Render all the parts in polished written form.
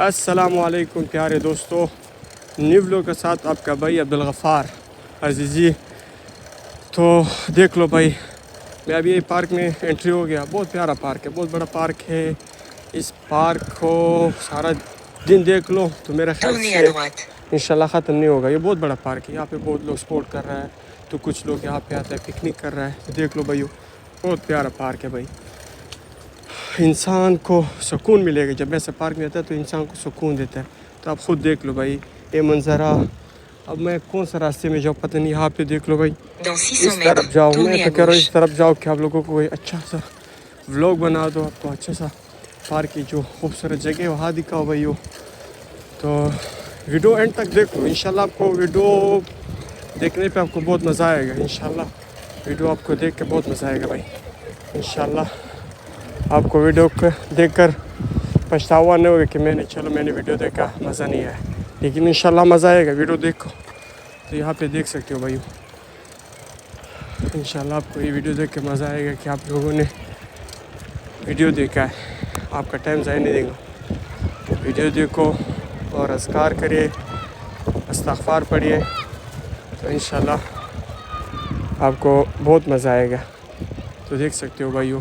السلام علیکم پیارے دوستو، نیو ولاگ کے ساتھ آپ کا بھائی عبدالغفار عزیزی۔ تو دیکھ لو بھائی، میں ابھی پارک میں انٹری ہو گیا۔ بہت پیارا پارک ہے، بہت بڑا پارک ہے۔ اس پارک کو سارا دن دیکھ لو تو میرا خیال سے انشاءاللہ ختم نہیں ہوگا۔ یہ بہت بڑا پارک ہے، یہاں پہ بہت لوگ سپورٹ کر رہا ہے، تو کچھ لوگ یہاں پہ آتے ہیں پکنک کر رہا ہے۔ دیکھ لو بھائیو، بہت پیارا پارک ہے بھائی۔ انسان کو سکون ملے گا جب ایسے پارک میں آتا ہے، تو انسان کو سکون دیتا ہے۔ تو آپ خود دیکھ لو بھائی یہ منظرہ۔ اب میں کون سا راستے میں جاؤں پتہ نہیں، یہاں پہ دیکھ لو بھائی، اس طرف جاؤ۔ میں تو کہہ رہا ہوں اس طرف جاؤ کہ آپ لوگوں کو کوئی اچھا سا ولاگ بنا دو، آپ کو اچھا سا پارک کی جو خوبصورت جگہ ہے وہاں دکھاؤ بھائیو۔ تو ویڈیو اینڈ تک دیکھو، انشاءاللہ آپ کو ویڈیو دیکھنے پہ آپ کو بہت مزہ آئے گا۔ انشاءاللہ ویڈیو آپ کو دیکھ کے بہت مزہ آئے گا بھائی۔ انشاءاللہ آپ کو ویڈیو کو دیکھ کر پچھتاوا نہیں ہوگا کہ میں نے ویڈیو دیکھا مزہ نہیں آیا، لیکن انشاءاللہ مزہ آئے گا۔ ویڈیو دیکھو تو یہاں پہ دیکھ سکتے ہو بھائیو۔ انشاءاللہ آپ کو یہ ویڈیو دیکھ کے مزہ آئے گا کہ آپ لوگوں نے ویڈیو دیکھا ہے، آپ کا ٹائم ضائع نہیں دے گا۔ ویڈیو دیکھو اور اذکار کریے، استغفار پڑھیے، تو انشاءاللہ آپ کو بہت مزہ آئے گا۔ تو دیکھ سکتے ہو بھائیو،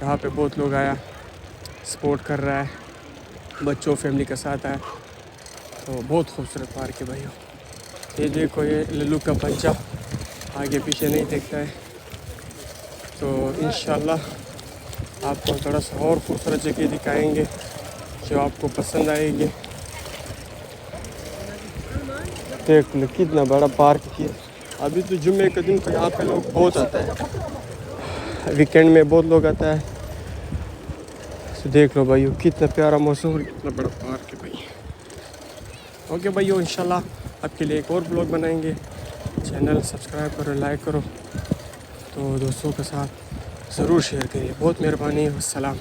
یہاں پہ بہت لوگ آیا، سپورٹ کر رہا ہے، بچوں فیملی کے ساتھ آیا۔ تو بہت خوبصورت پارک ہے بھائیو۔ یہ دیکھو، یہ للو کا بچہ آگے پیچھے نہیں دیکھتا ہے۔ تو انشاءاللہ آپ کو تھوڑا سا اور خوبصورت جگہ دکھائیں گے جو آپ کو پسند آئے گی۔ دیکھ لو کتنا بڑا پارک ہے۔ ابھی تو جمعے کے دن کو یہاں پہ لوگ بہت آتا ہے، ویکینڈ میں بہت لوگ آتا ہے۔ تو دیکھ لو بھائیو کتنا پیارا موسم اور کتنا بڑا پارک ہے بھائی۔ اوکے بھائیو، انشاءاللہ آپ کے لیے ایک اور بلاگ بنائیں گے۔ چینل سبسکرائب کرو، لائک کرو، تو دوستوں کے ساتھ ضرور شیئر کریے۔ بہت مہربانی، والسلام۔